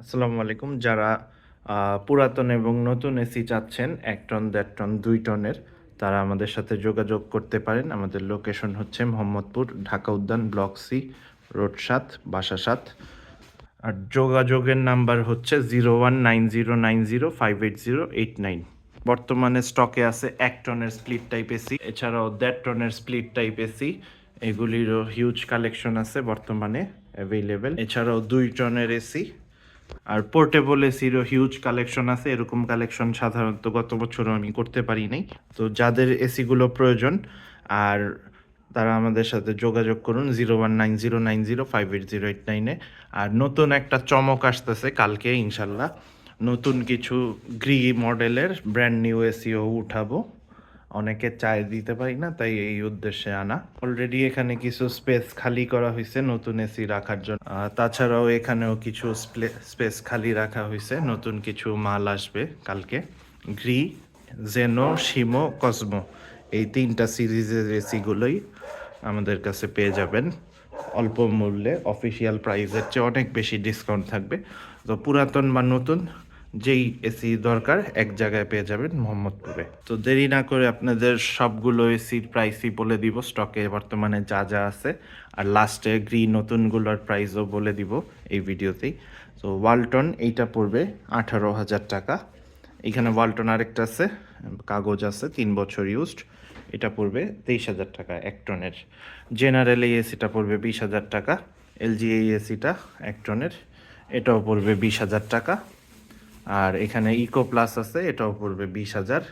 আসসালামু আলাইকুম। যারা পুরাতন এবং নতুন এসি চাচ্ছেন ১ টন, ১.৫ টন, ২ টনের তারা আমাদের সাথে যোগাযোগ করতে পারেন। আমাদের লোকেশন হচ্ছে মোহাম্মদপুর, ঢাকা উদ্যান, ব্লক সি, রোড ৭, বাসা ৭। আর যোগাযোগের নাম্বার হচ্ছে 019090580889। বর্তমানে স্টকে আছে ১ টনের স্প্লিট টাইপ এসি, এছাড়াও ১.৫ টনের স্প্লিট টাইপ এসি। এগুলিরও হিউজ কালেকশন আছে বর্তমানে অ্যাভেইলেবল। এছাড়াও ২ টনের এসি আর পোর্টেবল এসিরও হিউজ কালেকশন আছে। এরকম কালেকশন সাধারণত গত বছরও আমি করতে পারি নাই। তো যাদের এসিগুলো প্রয়োজন আর তারা আমাদের সাথে যোগাযোগ করুন 019090580889-এ। আর নতুন একটা চমক আসতেছে কালকে ইনশাল্লাহ। নতুন কিছু গ্রি মডেলের ব্র্যান্ড নিউ এসিও উঠাবো। অনেকে চায় দিতে পারি না, তাই এই উদ্দেশ্যে আনা। অলরেডি এখানে কিছু স্পেস খালি করা হয়েছে নতুন এসি রাখার জন্য। তাছাড়াও এখানেও কিছু স্পেস খালি রাখা হয়েছে। নতুন কিছু মাল আসবে কালকে। গ্রি, জেনো, শিমো, কসমো এই ৩টা সিরিজের এসিগুলোই আমাদের কাছে পেয়ে যাবেন অল্প মূল্যে। অফিসিয়াল প্রাইসের চেয়ে অনেক বেশি ডিসকাউন্ট থাকবে। তো পুরাতন বা নতুন যেই এসি দরকার এক জায়গায় পেয়ে যাবেন মোহাম্মদপুরে। তো দেরি না করে আপনাদের সবগুলো এসির প্রাইসই বলে দিব, স্টকে বর্তমানে যা যা আছে। আর লাস্টে নতুনগুলোর প্রাইসও বলে দিব এই ভিডিওতেই। তো ওয়ালটন এইটা পড়বে 18,000 টাকা। এখানে ওয়ালটন আরেকটা আছে, কাগজ আছে, 3 বছর ইউজড। এটা পড়বে 23,000 টাকা 1 টনের। জেনারেল এই এসিটা পড়বে 20,000 টাকা। এলজি এই এসিটা 1 টনের, এটাও পড়বে 20,000 টাকা। আর এখানে ইকো প্লাস আছে, এটাও পড়বে 20,000।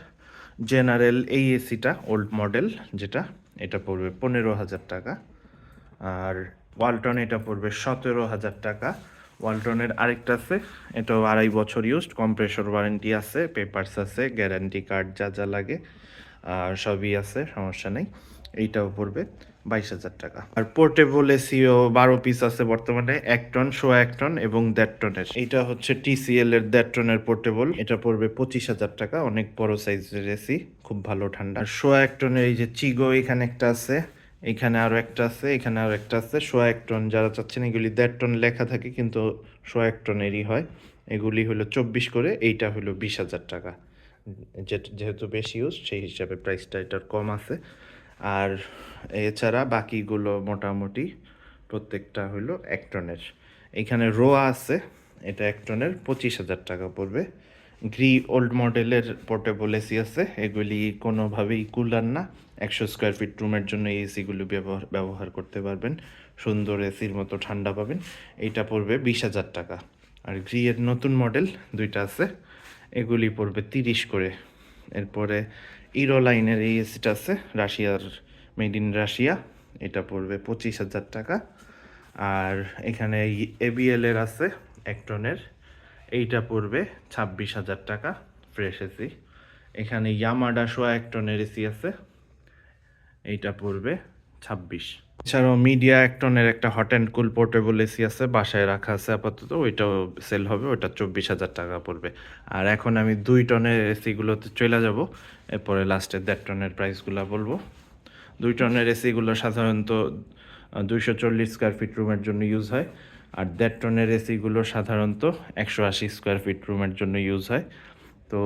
জেনারেল এই এসিটা ওল্ড মডেল যেটা, এটা পড়বে 15,000 টাকা। আর ওয়ালটন এটা পড়বে 17,000 টাকা। ওয়ালটনের আরেকটা আছে, এটাও 2.5 বছর ইউজড, কম্প্রেসর ওয়ারেন্টি আছে, পেপারস আছে, গ্যারান্টি কার্ড যা যা লাগে আর সবই আছে, সমস্যা নেই। এইটাও পড়বে 22,000 টাকা। আর পোর্টেবল এসিও 12 পিস আছে বর্তমানে, 1 টন, সোয়া 1 টন এবং 1.5 টনের। এইটা হচ্ছে টিসিএল এর 1.5 টনের পোর্টেবল, এটা পড়বে 25,000 টাকা। অনেক বড় সাইজের এসি, খুব ভালো ঠান্ডা। আর সোয়া 1 টনের এই যে চিগো এখানে একটা আছে, এখানে আরও একটা আছে, এখানে আরও একটা আছে। সোয়া 1 টন যারা চাচ্ছেন, এগুলি 1.5 টন লেখা থাকে কিন্তু সোয়া 1 টনেরই হয়। এগুলি হলো 24 করে, এইটা হলো 20,000 টাকা। যেহেতু বেশি ইউজ সেই হিসাবে প্রাইসটা এটার কম আছে। আর এছাড়া বাকিগুলো মোটামুটি প্রত্যেকটা হলো 1 টনের। এখানে রোয়া আছে, এটা 1 টনের 25,000 টাকা পড়বে। গ্রি ওল্ড মডেলের পোর্টেবল এসি আছে, এগুলি কোনোভাবেই কুলার না। 100 স্কোয়ার ফিট রুমের জন্য এই এসিগুলো ব্যবহার করতে পারবেন। সুন্দর এসির মতো ঠান্ডা পাবেন। এইটা পড়বে 20,000 টাকা। আর গ্রি এর নতুন মডেল 2টা আছে, এগুলি পড়বে 30 করে। এরপরে ইরো লাইনের এই এসিটা আছে, রাশিয়ার, মেড ইন রাশিয়া, এটা পড়বে 25,000 টাকা। আর এখানে এবিএল এর আছে 1 টনের, এইটা পড়বে 26,000 টাকা ফ্রেশ এসি। এখানে ইয়ামাডা সোয়া 1 টনের এসি আছে, এইটা পড়বে 26। এছাড়াও মিডিয়া 1 টনের একটা hot and cool portable AC আছে, বাসায় রাখা আছে আপাতত, ওইটাও সেল হবে, ওইটা 24,000 টাকা পড়বে। আর এখন আমি 2 টনের এসিগুলোতে চলে যাব, এরপরে লাস্টে 1.5 টনের প্রাইসগুলো বলবো। 2 টনের এসিগুলো সাধারণত 240 স্কোয়ার ফিট রুমের জন্য ইউজ হয়। আর 1.5 টনের এসিগুলো সাধারণত 180 স্কোয়ার ফিট রুমের জন্য ইউজ হয়। তো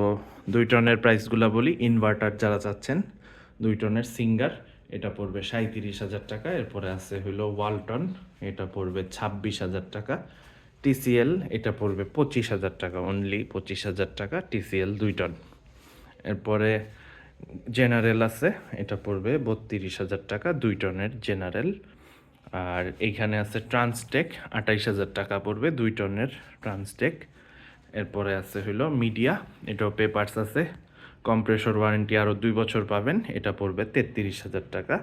2 টনের প্রাইসগুলো বলি। ইনভার্টার যারা চাচ্ছেন, 2 টনের সিঙ্গার, এটা পড়বে 37,000 টাকা। এরপরে আছে হলো ওয়ালটন, এটা পড়বে 26,000 টাকা। টিসিএল এটা পড়বে 25,000 টাকা, অনলি 25,000 টাকা টিসিএল 2 টন। এরপরে জেনারেল আছে, এটা পড়বে 32,000 টাকা 2 টনের জেনারেল। আর এইখানে আছে ট্রান্সটেক, 28,000 টাকা পড়বে 2 টনের ট্রান্সটেক। এরপরে আছে হলো মিডিয়া, এটাও পেপারস আছে, কম্প্রেসর ওয়ারেন্টি আরও 2 বছর পাবেন, এটা পড়বে 33,000 টাকা।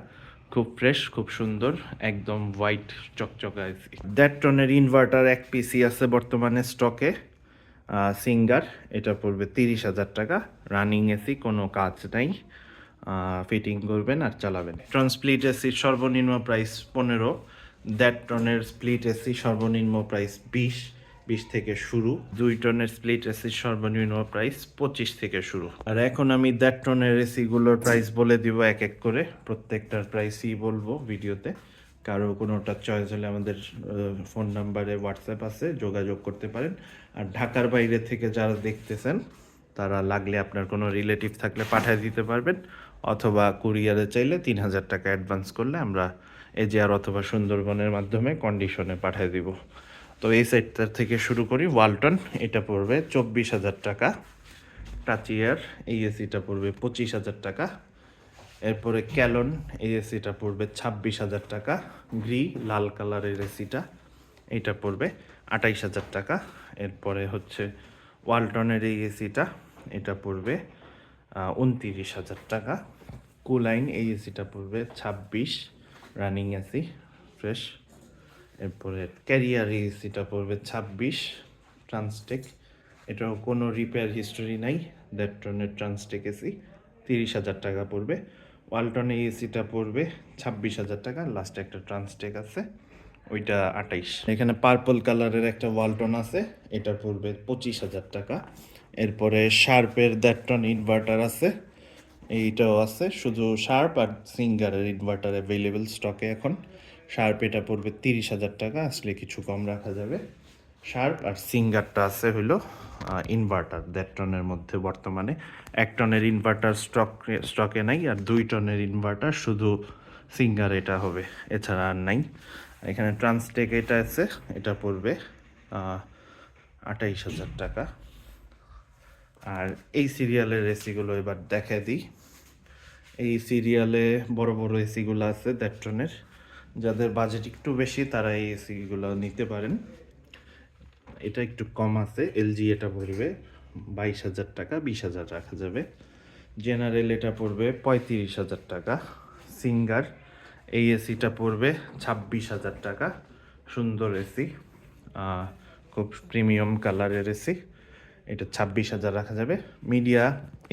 খুব ফ্রেশ, খুব সুন্দর, একদম হোয়াইট চকচকা এসি। 1.5 টনের ইনভার্টার 1 পিসি আছে বর্তমানে স্টকে, সিঙ্গার, এটা পড়বে 30,000 টাকা। রানিং এসি, কোনো কাজ নাই, ফিটিং করবেন আর চালাবেন। টন স্প্লিট এসির সর্বনিম্ন প্রাইস 15। 1.5 টনের স্প্লিট এসি সর্বনিম্ন প্রাইস 20 থেকে শুরু। 2 টনের স্প্লিট এসির সর্বনিম্ন প্রাইস 25 থেকে শুরু। আর এখন আমি 1.5 টনের এসিগুলোর প্রাইস বলে দিব এক এক করে, প্রত্যেকটার প্রাইসই বলবো ভিডিওতে। কারো কোনোটা চয়েস হলে আমাদের ফোন নাম্বারে হোয়াটসঅ্যাপ আছে, যোগাযোগ করতে পারেন। আর ঢাকার বাইরে থেকে যারা দেখতেছেন তারা লাগলে আপনার কোনো রিলেটিভ থাকলে পাঠিয়ে দিতে পারবেন, অথবা কুরিয়ারে চাইলে 3,000 টাকা অ্যাডভান্স করলে আমরা এজিআর অথবা সুন্দরবনের মাধ্যমে কন্ডিশনে পাঠিয়ে দিব। তো এই সেটটার থেকে শুরু করি। ওয়ালটন, এটা পড়বে 24,000 টাকা। টাচিয়ার, এই এসিটা পড়বে 25,000 টাকা। এরপরে ক্যালন, এই এসিটা পড়বে 26,000 টাকা। গ্রি লাল কালারের এসিটা, এটা পড়বে 28,000 টাকা। এরপরে হচ্ছে ওয়ালটনের এই এসিটা, এটা পড়বে 29,000 টাকা। কুলাইন, এই এসিটা পড়বে 26, রানিং এসি ফ্রেশ। এরপরে ক্যারিয়ার, এই এসিটা পড়বে 26, ট্রান্সটেক, এটাও কোনো রিপেয়ার হিস্টোরি নাই, দ্যাট্রনের ট্রান্সটেক এসি, 30,000 টাকা পড়বে। ওয়ালটন এই এসিটা পড়বে 26,000 টাকা। লাস্টে একটা ট্রান্সটেক আছে, ওইটা 28। এখানে পার্পল কালারের একটা ওয়ালটন আছে, এটা পড়বে 25,000 টাকা। এরপরে শার্পের দ্যাট্রন ইনভার্টার আছে, এইটাও আছে, শুধু শার্প আর সিঙ্গারের ইনভার্টার অ্যাভেলেবেল স্টকে এখন। শার্প এটা পড়বে 30,000 টাকা, আসলে কিছু কম রাখা যাবে। শার্প আর সিঙ্গারটা আছে হইলো ইনভার্টার 1.5 টনের মধ্যে বর্তমানে। 1 টনের ইনভার্টার স্টকে নাই, আর 2 টনের ইনভার্টার শুধু সিঙ্গার এটা হবে, এছাড়া আর নাই। এখানে ট্রান্সটেক এটা আছে, এটা পড়বে 28,000 টাকা। আর এই সিরিয়ালের এসিগুলো এবার দেখা দিই। এই সিরিয়ালে বড় বড় এসিগুলো আছে দ্যাট্রনের, যাদের বাজেট একটু বেশি তারা এই এসিগুলো নিতে পারেন। এটা একটু কম আছে, এলজি, এটা পড়বে 22,000 টাকা, 20,000 রাখা যাবে। জেনারেল এটা পড়বে 35,000 টাকা। সিঙ্গার, এই এসিটা পড়বে 26,000 টাকা, সুন্দর এসি, খুব প্রিমিয়াম কালারের এসি, এটা 26,000 রাখা যাবে। মিডিয়া,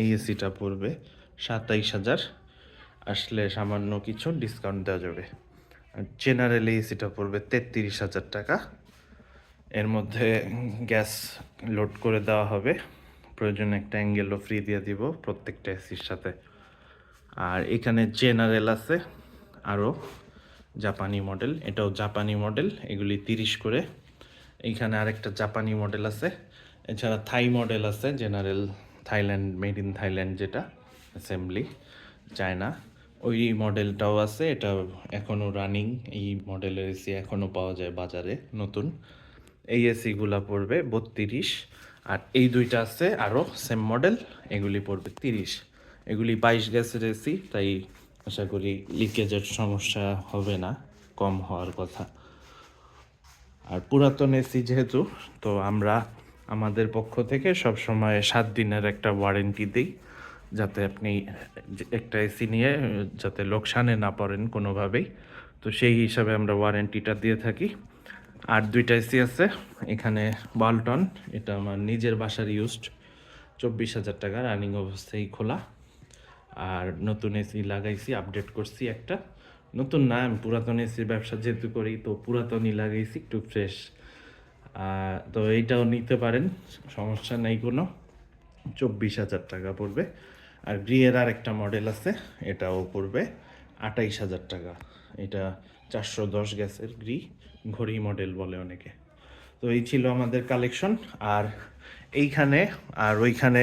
এই এসিটা পড়বে 27,000, আসলে সামান্য কিছু ডিসকাউন্ট দেওয়া যাবে। আর জেনারেল এই এসিটা পড়বে 33,000 টাকা। এর মধ্যে গ্যাস লোড করে দেওয়া হবে, প্রয়োজনে একটা অ্যাঙ্গেলও ফ্রি দিয়ে দিব প্রত্যেকটা এসির সাথে। আর এখানে জেনারেল আছে আরও জাপানি মডেল, এটাও জাপানি মডেল, এগুলি 30 করে। এইখানে আরেকটা জাপানি মডেল আছে, এছাড়া থাই মডেল আছে general, Thailand, made in Thailand, যেটা অ্যাসেম্বলি চায়না, ওই মডেলটাও আছে, এটা এখনও রানিং। এই মডেলের এসি এখনও পাওয়া যায় বাজারে নতুন। এই এসিগুলা পড়বে 32, আর এই দুইটা আছে আরও সেম মডেল, এগুলি পড়বে 30। এগুলি 22 গ্যাসের এসি, তাই আশা করি লিকেজের সমস্যা হবে না, কম হওয়ার কথা। আর পুরাতন এসি যেহেতু, তো আমরা আমাদের পক্ষ থেকে সব সময় 7 দিনের একটা ওয়ারেন্টি দিই, যাতে আপনি একটা এসি নিয়ে যাতে লোকসানে না পড়েন কোনোভাবেই। তো সেই হিসাবে আমরা ওয়ারেন্টিটা দিয়ে থাকি। আর 2টা এসি আছে এখানে। ওয়ালটন, এটা আমার নিজের বাসার ইউজড, 24,000 টাকা, রানিং অবস্থায় খোলা। আর নতুন এসি লাগাইছি, আপডেট করছি একটা, নতুন না, আমি পুরাতন এসির ব্যবসা যেহেতু করি, তো পুরাতনই লাগাইছি, একটু ফ্রেশ। তো এইটাও নিতে পারেন, সমস্যা নেই কোনো, 24,000 টাকা পড়বে। আর গ্রিয়ের আর একটা মডেল আছে, এটাও পড়বে 28,000 টাকা। এটা 410 গ্যাসের গ্রি, ঘড়ি মডেল বলে অনেকে। তো এই ছিল আমাদের কালেকশন। আর এইখানে আর ওইখানে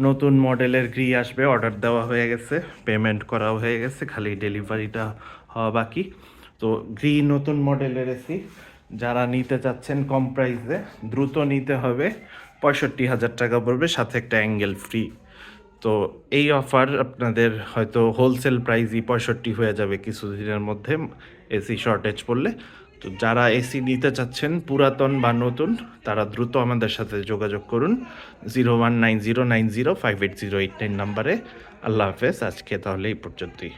নতুন মডেলের গ্রি আসবে, অর্ডার দেওয়া হয়ে গেছে, পেমেন্ট করাও হয়ে গেছে, খালি ডেলিভারিটা হওয়া বাকি। তো গ্রি নতুন মডেলের এসি যারা নিতে চাচ্ছেন কম প্রাইসে, দ্রুত নিতে হবে। 65,000 টাকা পড়বে, সাথে একটা অ্যাঙ্গেল ফ্রি। তো এই অফার আপনাদের হয়তো হোলসেল প্রাইসই 65 হয়ে যাবে কিছুদিনের মধ্যে, এসি শর্টেজ পড়লে। তো যারা এসি নিতে চাচ্ছেন পুরাতন বা নতুন, তারা দ্রুত আমাদের সাথে যোগাযোগ করুন 0190905808 নাম্বারে। আল্লাহ হাফেজ, আজকে তাহলে এই পর্যন্তই।